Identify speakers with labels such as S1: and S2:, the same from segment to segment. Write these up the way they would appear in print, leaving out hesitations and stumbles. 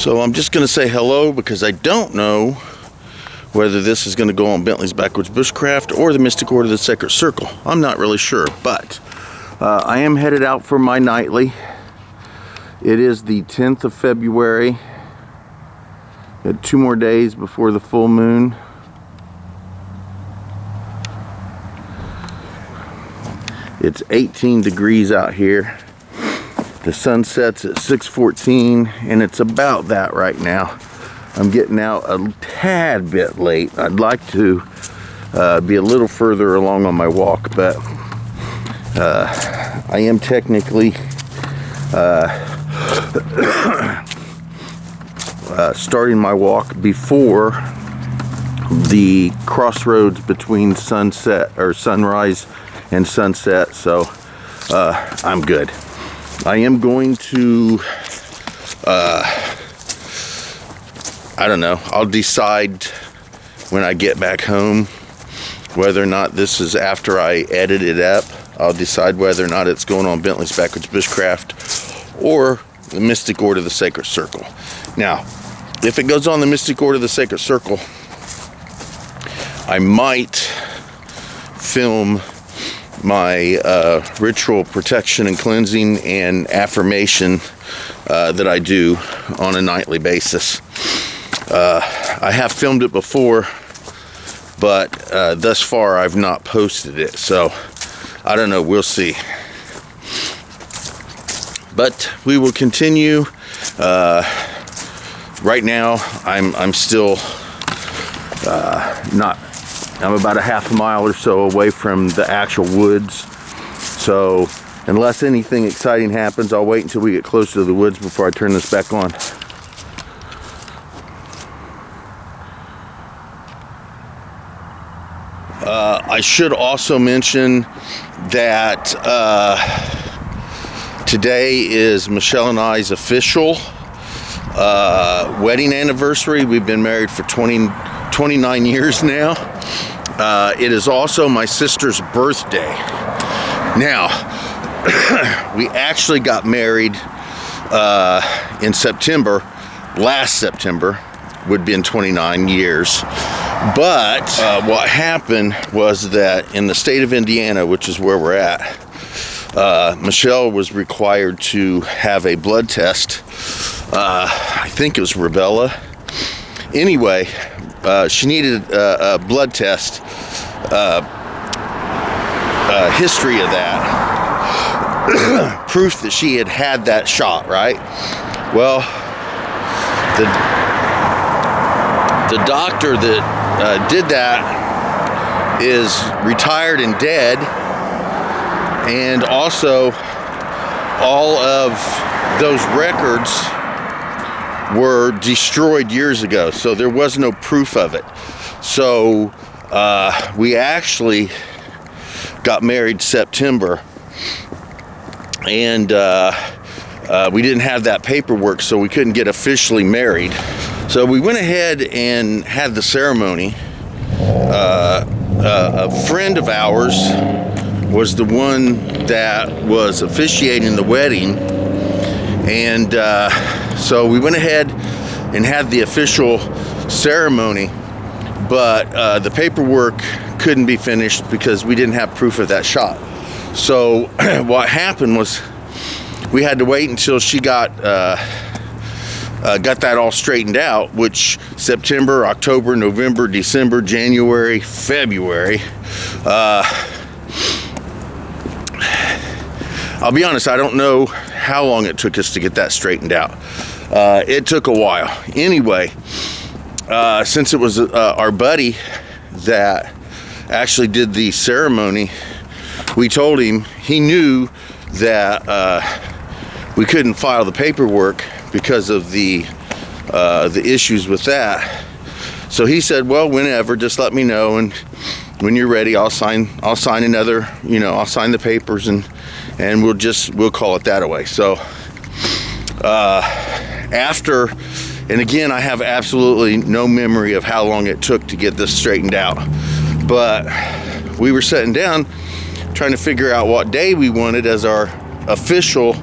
S1: So I'm just going to say hello because I don't know whether this is going to go on Bentley's Backwards Bushcraft or the Mystic Order of the Sacred Circle. I'm not really sure, but I am headed out for my nightly. It is the 10th of February. Got 2 more days before the full moon. It's 18 degrees out here. The sun sets at 6:14 and it's about that right now. I'm getting out a tad bit late. I'd like to be a little further along on my walk, but I am technically starting my walk before the crossroads between sunset or sunrise and sunset, so I'm good. I am going to I don't know, I'll decide when I get back home whether or not this is after I edit it up. I'll decide whether or not it's going on Bentley's Backwards Bushcraft or the Mystic Order of the Sacred Circle. Now, if it goes on the Mystic Order of the Sacred Circle, I might film my ritual protection and cleansing and affirmation that I do on a nightly basis. I have filmed it before, but thus far I've not posted it, so I don't know, we'll see. But we will continue. Right now I'm still I'm about a half a mile or so away from the actual woods, so unless anything exciting happens, I'll wait until we get close to the woods before I turn this back on. I should also mention that today is Michelle and I's official wedding anniversary. We've been married for 29 years now. It is also my sister's birthday. Now, we actually got married in September. Last September would have been 29 years. But what happened was that in the state of Indiana, which is where we're at, Michelle was required to have a blood test. I think it was rubella. Anyway, she needed a blood test, history of that, proof that she had had that shot, right? Well, the doctor that did that is retired and dead, and also all of those records were destroyed years ago, so there was no proof of it. So we actually got married September, and we didn't have that paperwork, so we couldn't get officially married. So we went ahead and had the ceremony. A friend of ours was the one that was officiating the wedding, and so we went ahead and had the official ceremony, but the paperwork couldn't be finished because we didn't have proof of that shot. So what happened was we had to wait until she got that all straightened out, which September, October, November, December, January, February. I'll be honest, I don't know how long it took us to get that straightened out. It took a while. Anyway, since it was our buddy that actually did the ceremony, we told him, he knew that we couldn't file the paperwork because of the issues with that. So he said, well, whenever, just let me know, and when you're ready, I'll sign another, I'll sign the papers, and we'll call it that away. So after, and again, I have absolutely no memory of how long it took to get this straightened out, but we were sitting down trying to figure out what day we wanted as our official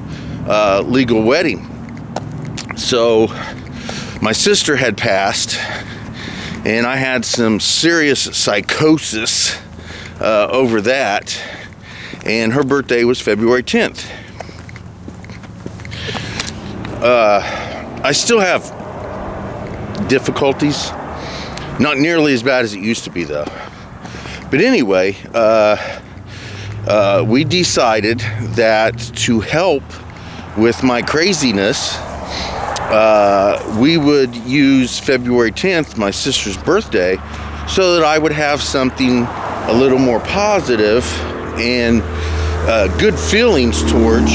S1: legal wedding. So My sister had passed, and I had some serious psychosis over that, and her birthday was February 10th. I still have difficulties, not nearly as bad as it used to be though. But anyway, we decided that to help with my craziness, we would use February 10th, my sister's birthday, so that I would have something a little more positive and good feelings towards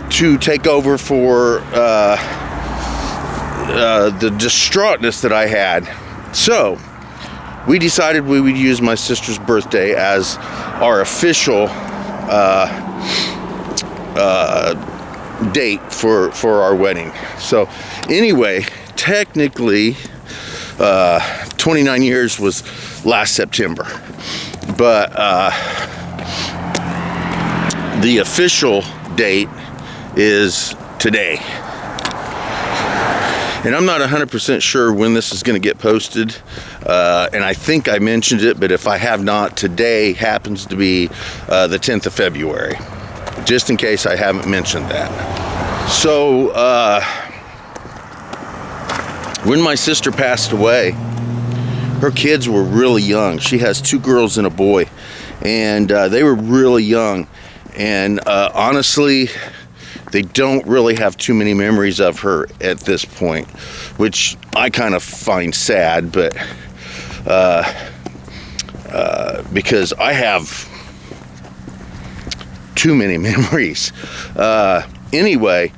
S1: to take over for the distraughtness that I had. So we decided we would use my sister's birthday as our official date for our wedding. So anyway, technically 29 years was last September, but the official date is today. And I'm not 100% sure when this is going to get posted, and I think I mentioned it, but if I have not, today happens to be the 10th of February, just in case I haven't mentioned that. So when my sister passed away, her kids were really young. She has 2 girls and a boy, and they were really young, and honestly, they don't really have too many memories of her at this point, which I kind of find sad, but because I have too many memories. Anyway,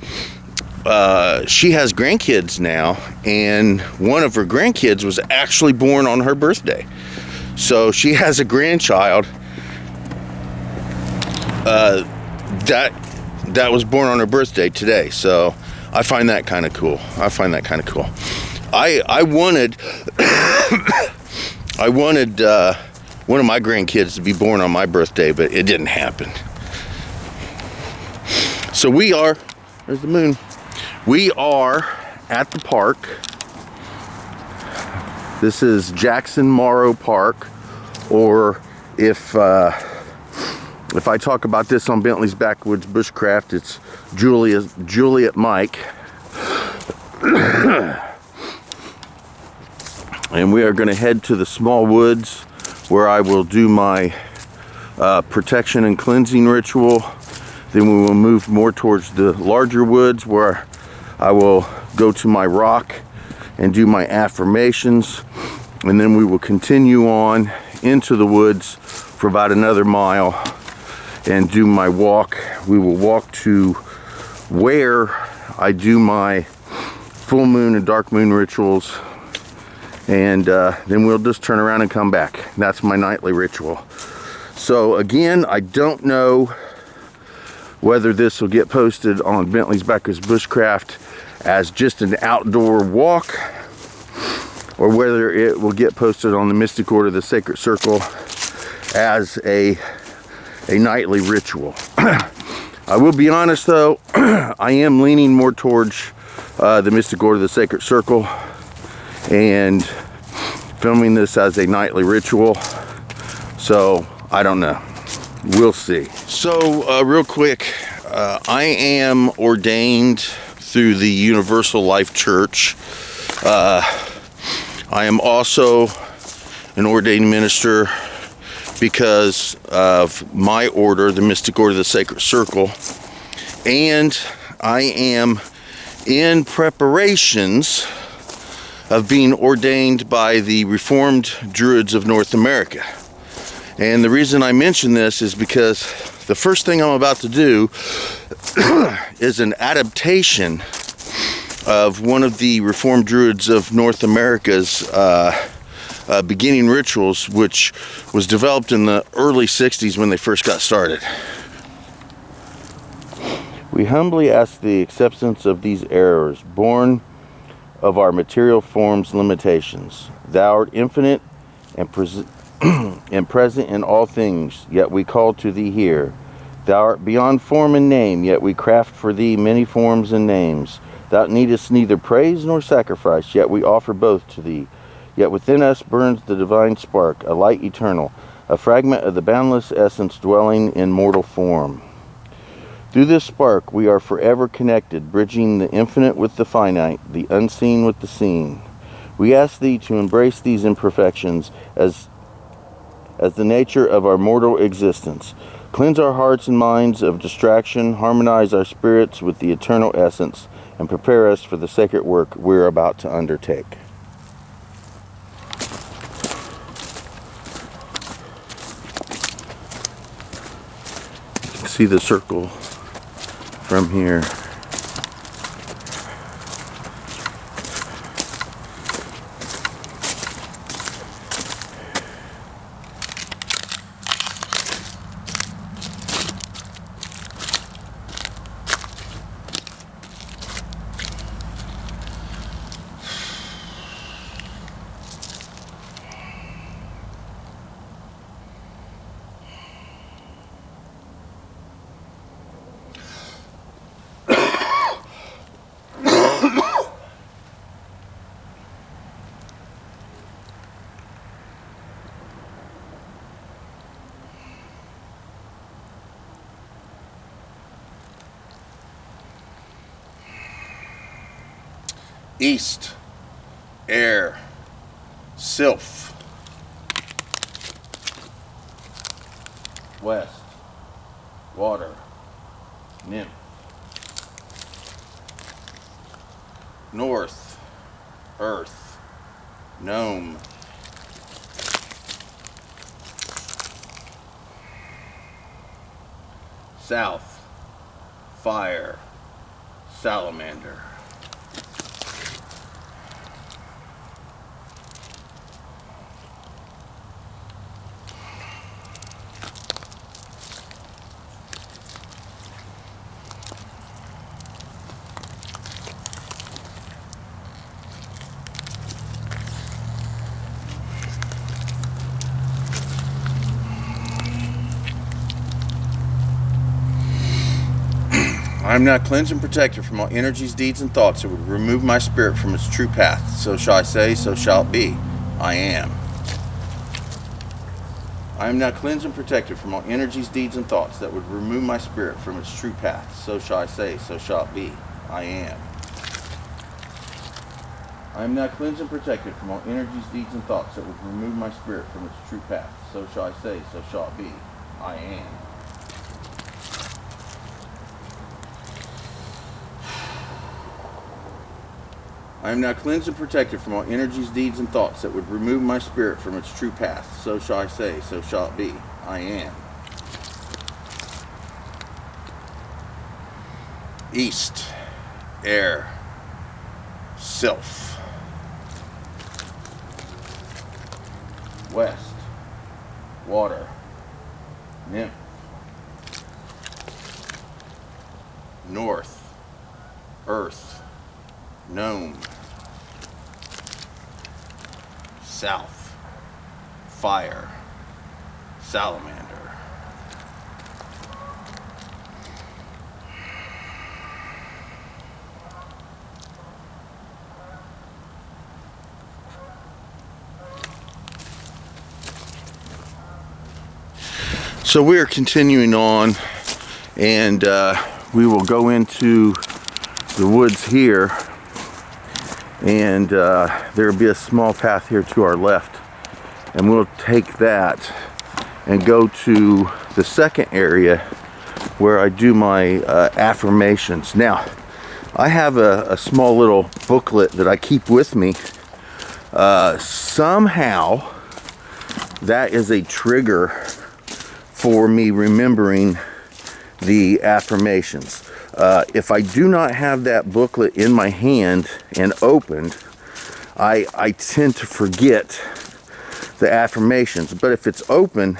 S1: she has grandkids now, and one of her grandkids was actually born on her birthday. So she has a grandchild that was born on her birthday today. So I find that kind of cool. I wanted I wanted one of my grandkids to be born on my birthday, but it didn't happen. So there's the moon. We are at the park. This is Jackson Morrow Park, or if I talk about this on Bentley's Backwoods Bushcraft, it's Juliet Mike. And we are going to head to the small woods where I will do my protection and cleansing ritual. Then we will move more towards the larger woods where I will go to my rock and do my affirmations. And then we will continue on into the woods for about another mile and do my walk. We will walk to where I do my full moon and dark moon rituals, and then we'll just turn around and come back. That's my nightly ritual. So again, I don't know whether this will get posted on Bentley's Backwoods Bushcraft as just an outdoor walk, or whether it will get posted on the Mystic Order of the Sacred Circle as a nightly ritual. I will be honest though, I am leaning more towards the Mystic Order of the Sacred Circle and filming this as a nightly ritual. So I don't know. We'll see. So real quick, I am ordained through the Universal Life Church. I am also an ordained minister because of my order, the Mystic Order of the Sacred Circle, and I am in preparations of being ordained by the Reformed Druids of North America. And the reason I mention this is because the first thing I'm about to do is an adaptation of one of the Reformed Druids of North America's beginning rituals, which was developed in the early 60s when they first got started. We humbly ask the acceptance of these errors, born of our material form's limitations. Thou art infinite and present in all things, yet we call to thee here. Thou art beyond form and name, yet we craft for thee many forms and names. Thou needest neither praise nor sacrifice, yet we offer both to thee. Yet within us burns the divine spark, a light eternal, a fragment of the boundless essence dwelling in mortal form. Through this spark we are forever connected, bridging the infinite with the finite, the unseen with the seen. We ask thee to embrace these imperfections as the nature of our mortal existence. Cleanse our hearts and minds of distraction, harmonize our spirits with the eternal essence, and prepare us for the sacred work we're about to undertake. You can see the circle from here. East, air, sylph. West, water, nymph. North, earth, gnome. South, fire, salamander. I am now cleansed and protected from all energies, deeds, and thoughts that would remove my spirit from its true path. So shall I say, so shall it be. I am. I am now cleansed and protected from all energies, deeds, and thoughts that would remove my spirit from its true path. So shall I say, so shall it be. I am. I am now cleansed and protected from all energies, deeds, and thoughts that would remove my spirit from its true path. So shall I say, so shall it be. I am. I am now cleansed and protected from all energies, deeds, and thoughts that would remove my spirit from its true path. So shall I say, so shall it be. I am. East, air, sylph. West, water, nymph. North, earth, gnome. South, fire, salamander. So we are continuing on, and we will go into the woods here, and there will be a small path here to our left, and we'll take that and go to the second area where I do my affirmations. Now, I have a small little booklet that I keep with me. Somehow that is a trigger for me remembering the affirmations. If I do not have that booklet in my hand and opened, I tend to forget the affirmations. But if it's open,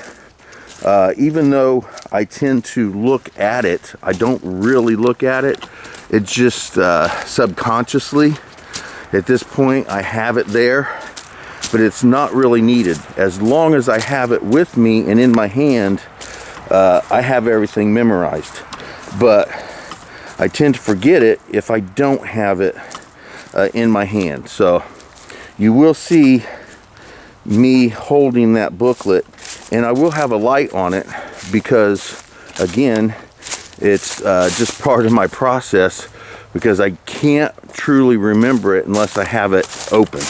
S1: even though I tend to look at it, I don't really look at it. It just subconsciously, at this point, I have it there, but it's not really needed. As long as I have it with me and in my hand, I have everything memorized. But I tend to forget it if I don't have it in my hand. So you will see me holding that booklet, and I will have a light on it because, again, it's just part of my process, because I can't truly remember it unless I have it open.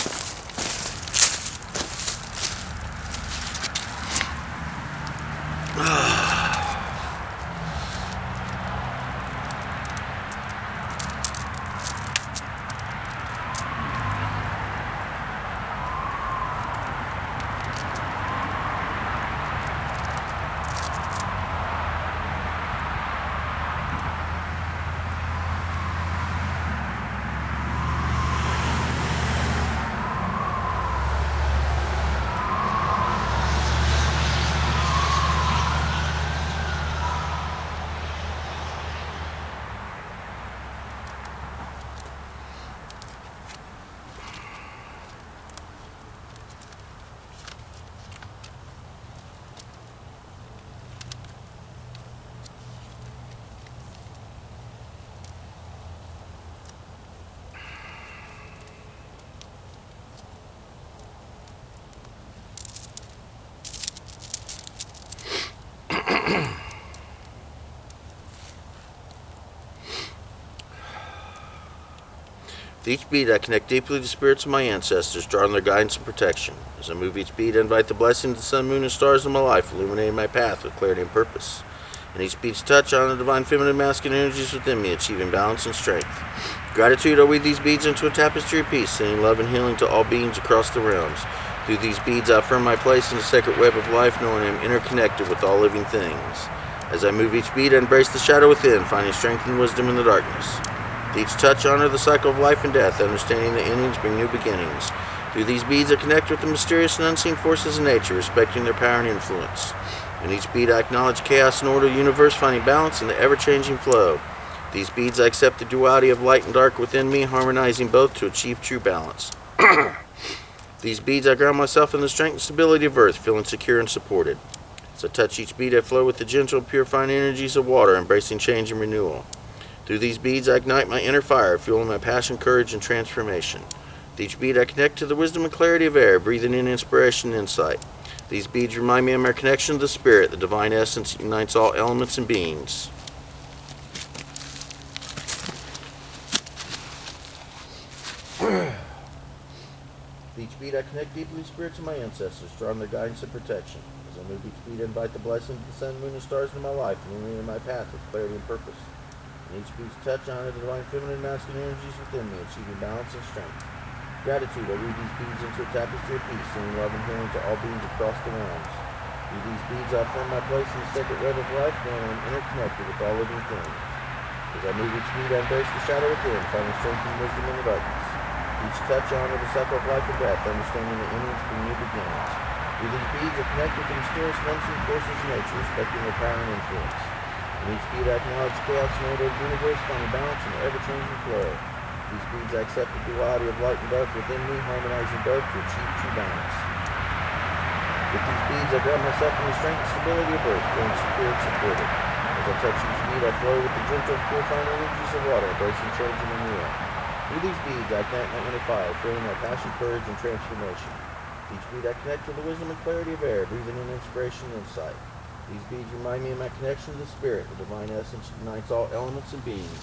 S1: With each bead, I connect deeply to the spirits of my ancestors, drawing their guidance and protection. As I move each bead, I invite the blessings of the sun, moon, and stars in my life, illuminating my path with clarity and purpose. And each bead's touch on the divine feminine masculine energies within me, achieving balance and strength. Gratitude, I weave these beads into a tapestry of peace, sending love and healing to all beings across the realms. Through these beads, I affirm my place in the sacred web of life, knowing I am interconnected with all living things. As I move each bead, I embrace the shadow within, finding strength and wisdom in the darkness. With each touch, honor the cycle of life and death, understanding that endings bring new beginnings. Through these beads, I connect with the mysterious and unseen forces of nature, respecting their power and influence. In each bead, I acknowledge chaos and order of the universe, finding balance in the ever-changing flow. These beads, I accept the duality of light and dark within me, harmonizing both to achieve true balance. These beads, I ground myself in the strength and stability of earth, feeling secure and supported. As I touch each bead, I flow with the gentle, purifying energies of water, embracing change and renewal. Through these beads, I ignite my inner fire, fueling my passion, courage, and transformation. With each bead, I connect to the wisdom and clarity of air, breathing in inspiration and insight. These beads remind me of my connection to the spirit, the divine essence that unites all elements and beings. With each bead, I connect deeply to the spirits of my ancestors, drawing their guidance and protection. As I move each bead, I invite the blessings of the sun, moon, and stars into my life, illuminating my path with clarity and purpose. And each bead's touch honor the divine feminine and masculine energies within me, achieving balance and strength. Gratitude, I weave these beads into a tapestry of peace, sending love and healing to all beings across the realms. Through these beads, I affirm my place in the sacred web of life, knowing I am interconnected with all living things. As I move each bead, I embrace the shadow within, finding strength and wisdom in the darkness. Each touch honor the cycle of life and death, understanding that endings bring new beginnings. Through these beads, I connect with the mysterious and unseen forces of nature, respecting their power and influence. In each bead, I acknowledge chaos and order of the universe, finding balance in the ever-changing flow. These beads, I accept the duality of light and dark within me, harmonizing both to achieve true balance. With these beads, I ground myself in the strength and stability of earth, feeling secure and supported. As I touch each bead, I flow with the gentle, purifying energies of water, embracing change and renewal. Through these beads, I ignite my inner fire, fueling my passion, courage, and transformation. With each bead, I connect to the wisdom and clarity of air, breathing in inspiration and insight. These beads remind me of my connection to the spirit, the divine essence that unites all elements and beings.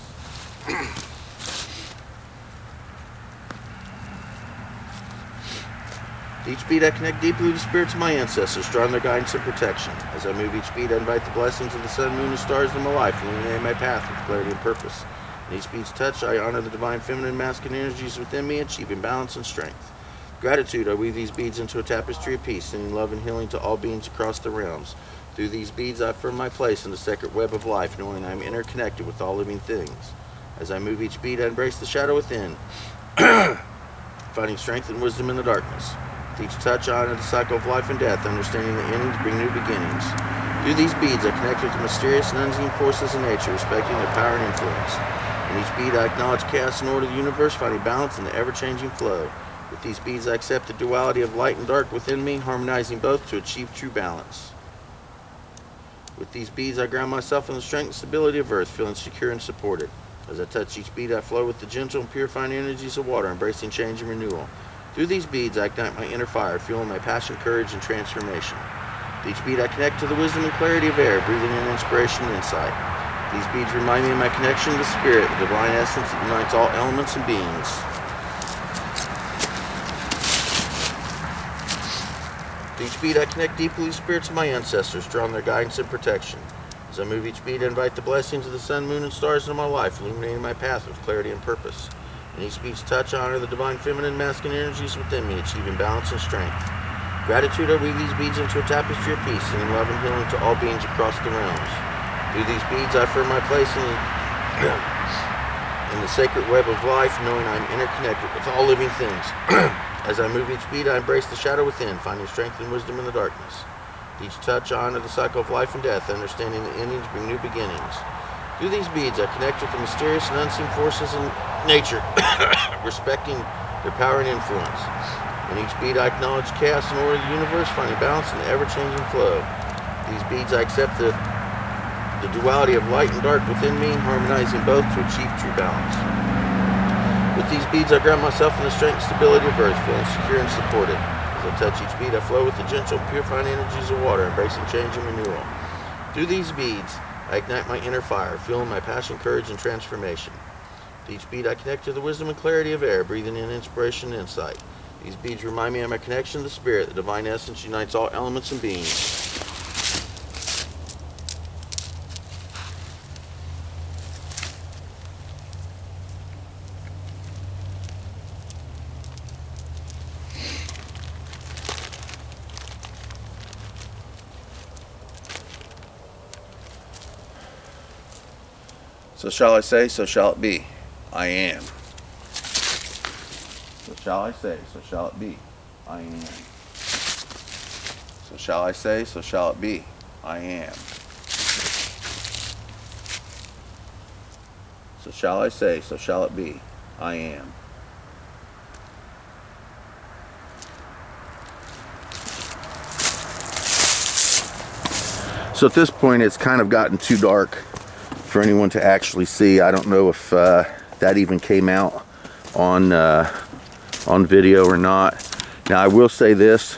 S1: Each bead, I connect deeply to the spirits of my ancestors, drawing their guidance and protection. As I move each bead, I invite the blessings of the sun, moon, and stars in my life, illuminating my path with clarity and purpose. In each bead's touch, I honor the divine feminine and masculine energies within me, achieving balance and strength. Gratitude, I weave these beads into a tapestry of peace, sending love and healing to all beings across the realms. Through these beads, I affirm my place in the sacred web of life, knowing I am interconnected with all living things. As I move each bead, I embrace the shadow within, finding strength and wisdom in the darkness. With each touch, I honor the cycle of life and death, understanding that endings bring new beginnings. Through these beads, I connect with the mysterious and unseen forces of nature, respecting their power and influence. In each bead, I acknowledge chaos and order of the universe, finding balance in the ever-changing flow. With these beads, I accept the duality of light and dark within me, harmonizing both to achieve true balance. With these beads, I ground myself in the strength and stability of earth, feeling secure and supported. As I touch each bead, I flow with the gentle and purifying energies of water, embracing change and renewal. Through these beads, I ignite my inner fire, fueling my passion, courage, and transformation. With each bead, I connect to the wisdom and clarity of air, breathing in inspiration and insight. These beads remind me of my connection to the Spirit, the divine essence that unites all elements and beings. With each bead, I connect deeply with the spirits of my ancestors, drawing their guidance and protection. As I move each bead, I invite the blessings of the sun, moon, and stars into my life, illuminating my path with clarity and purpose. In each bead's touch, I honor the divine feminine and masculine energies within me, achieving balance and strength. Gratitude, I weave these beads into a tapestry of peace, sending love and healing to all beings across the realms. Through these beads, I affirm my place in the sacred web of life, knowing I am interconnected with all living things. As I move each bead, I embrace the shadow within, finding strength and wisdom in the darkness. Each touch, I honor the cycle of life and death, understanding that endings bring new beginnings. Through these beads, I connect with the mysterious and unseen forces in nature, respecting their power and influence. In each bead, I acknowledge chaos and order of the universe, finding balance in the ever-changing flow. These beads, I accept the duality of light and dark within me, harmonizing both to achieve true balance. With these beads, I ground myself in the strength and stability of earth, feeling secure and supported. As I touch each bead, I flow with the gentle, purifying energies of water, embracing change and renewal. Through these beads, I ignite my inner fire, fueling my passion, courage, and transformation. With each bead, I connect to the wisdom and clarity of air, breathing in inspiration and insight. These beads remind me of my connection to the Spirit, the divine essence unites all elements and beings.
S2: So shall I say, so shall it be. I am. So shall I say, so shall it be. I am. So shall I say, so shall it be. I am. So shall I say, so shall it be. I am.
S1: So at this point, it's kind of gotten too dark for anyone to actually see. I don't know if that even came out on video or not. Now I will say this: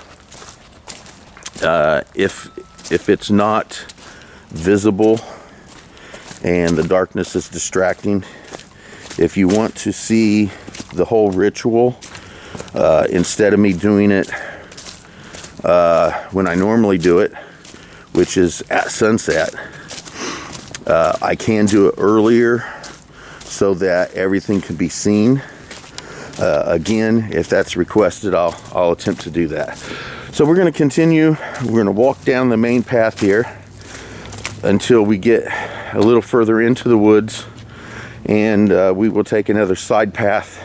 S1: if it's not visible and the darkness is distracting, if you want to see the whole ritual, instead of me doing it when I normally do it, which is at sunset, I can do it earlier so that everything can be seen. Again, if that's requested, I'll attempt to do that. So we're going to continue. We're going to walk down the main path here until we get a little further into the woods, and we will take another side path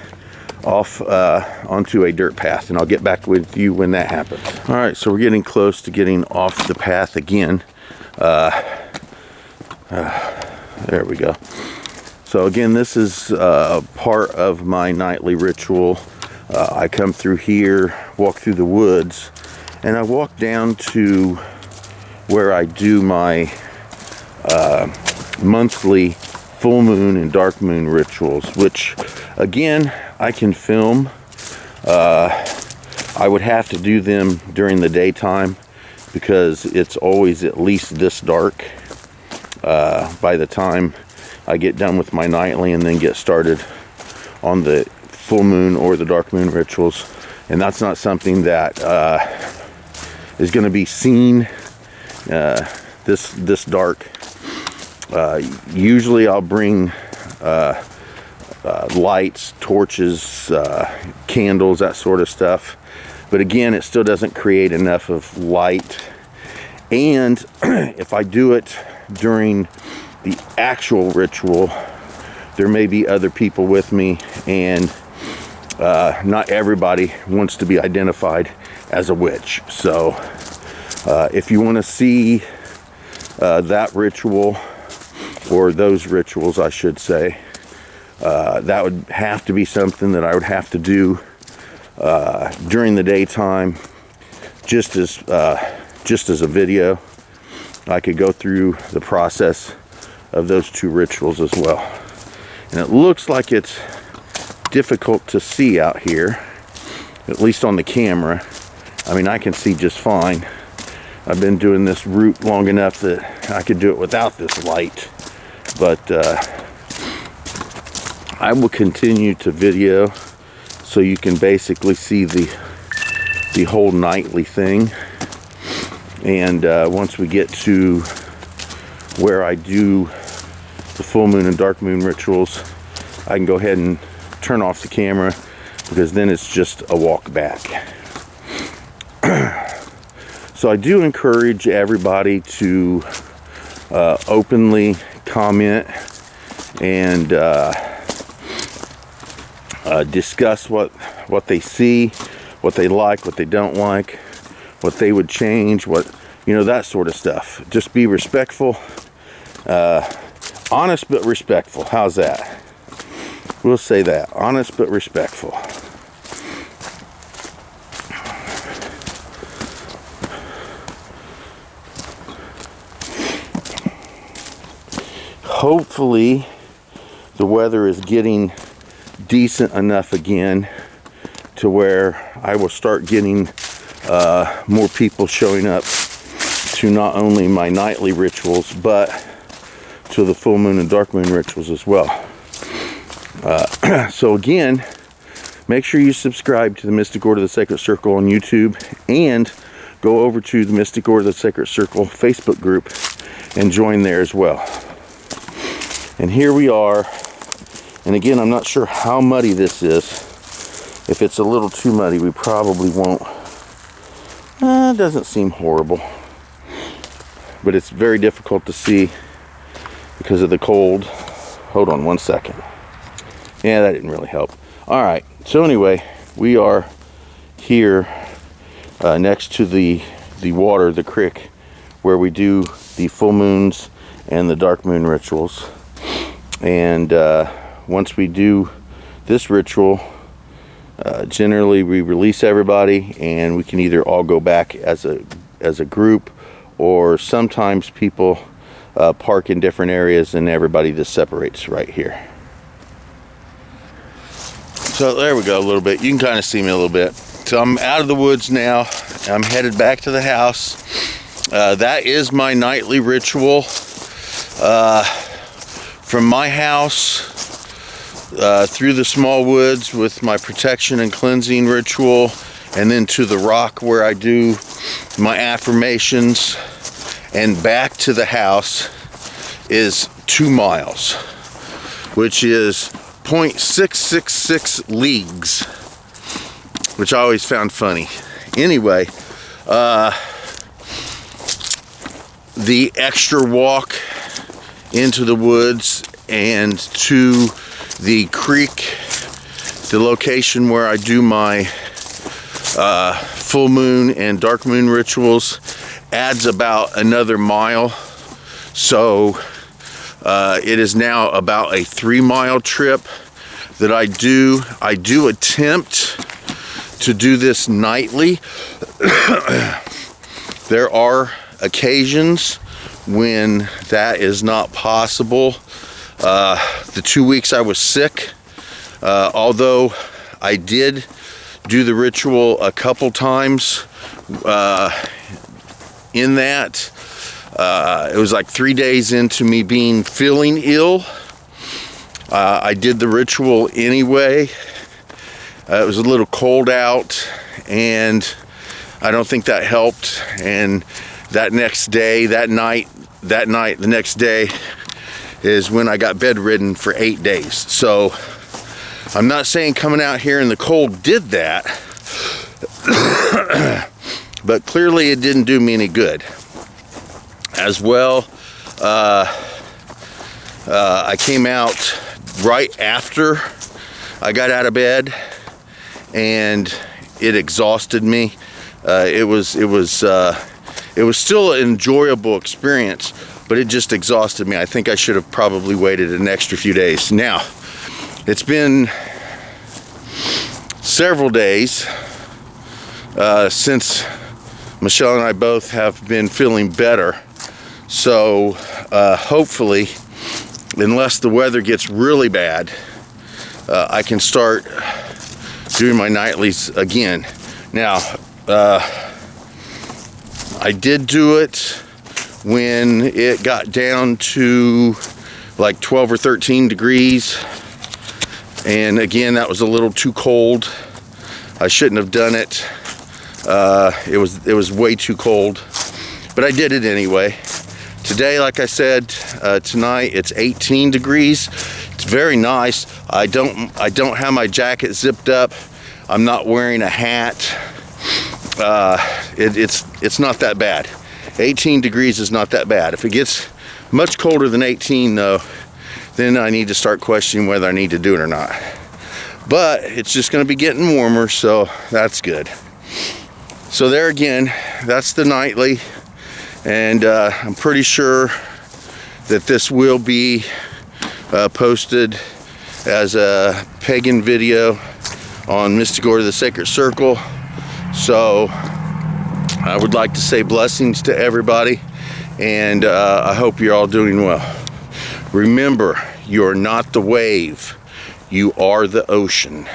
S1: off onto a dirt path, and I'll get back with you when that happens. All right, so we're getting close to getting off the path again. There we go. So again, this is part of my nightly ritual. I come through here, walk through the woods, and I walk down to where I do my monthly full moon and dark moon rituals, which again, I can film. I would have to do them during the daytime because it's always at least this dark by the time I get done with my nightly and then get started on the full moon or the dark moon rituals. And that's not something that is going to be seen this dark. Usually I'll bring lights, torches, candles, that sort of stuff. But again, it still doesn't create enough of light. And if I do it during the actual ritual, there may be other people with me, and not everybody wants to be identified as a witch. So if you want to see that ritual, or those rituals I should say, that would have to be something that I would have to do during the daytime, just as a video. I could go through the process of those two rituals as well. And it looks like it's difficult to see out here, at least on the camera. I mean, I can see just fine. I've been doing this route long enough that I could do it without this light. But I will continue to video so you can basically see the whole nightly thing. And once we get to where I do the full moon and dark moon rituals, I can go ahead and turn off the camera, because then it's just a walk back. So I do encourage everybody to openly comment and discuss what they see, what they like, what they don't like, what they would change, that sort of stuff. Just be respectful, honest but respectful. How's that? We'll say that, honest but respectful. Hopefully the weather is getting decent enough again to where I will start getting more people showing up to not only my nightly rituals, but to the full moon and dark moon rituals as well. So again, make sure you subscribe to the Mystic Order of the Sacred Circle on YouTube, and go over to the Mystic Order of the Sacred Circle Facebook group and join there as well. And here we are. And again, I'm not sure how muddy this is. If it's a little too muddy, we probably won't. It doesn't seem horrible. But it's very difficult to see because of the cold. Hold on one second. Yeah, that didn't really help. All right. So anyway, we are here next to the water, the creek, where we do the full moons and the dark moon rituals. And once we do this ritual, generally we release everybody, and we can either all go back as a group, or sometimes people park in different areas and everybody just separates right here. So there we go, a little bit. You can kind of see me a little bit. So I'm out of the woods now. I'm headed back to the house. That is my nightly ritual. From my house through the small woods with my protection and cleansing ritual, and then to the rock where I do my affirmations, and back to the house is 2 miles, which is 0.666 leagues, which I always found funny. Anyway, the extra walk into the woods and to the creek, the location where I do my full moon and dark moon rituals, adds about another mile. So it is now about a 3-mile trip that I do. I do attempt to do this nightly. There are occasions when that is not possible. The 2 weeks I was sick, although I did do the ritual a couple times, in that it was like 3 days into me feeling ill. I did the ritual anyway. It was a little cold out, and I don't think that helped. And that next day, the next day is when I got bedridden for 8 days. So I'm not saying coming out here in the cold did that, but clearly it didn't do me any good. As well, I came out right after I got out of bed, and it exhausted me. It was still an enjoyable experience, but it just exhausted me. I think I should have probably waited an extra few days. Now, it's been several days since Michelle and I both have been feeling better. So hopefully unless the weather gets really bad, I can start doing my nightlies again. Now, I did do it when it got down to like 12 or 13 degrees. And again, that was a little too cold. I shouldn't have done it. It was way too cold, but I did it anyway. Today, like I said, tonight it's 18 degrees. It's very nice. I don't have my jacket zipped up. I'm not wearing a hat. It's not that bad. 18 degrees is not that bad. If it gets much colder than 18 though, then I need to start questioning whether I need to do it or not. But it's just going to be getting warmer, so that's good. So there again, that's the nightly, and I'm pretty sure that this will be posted as a pagan video on Mystic Order of the Sacred Circle. So I would like to say blessings to everybody, and I hope you're all doing well. Remember, you're not the wave, you are the ocean.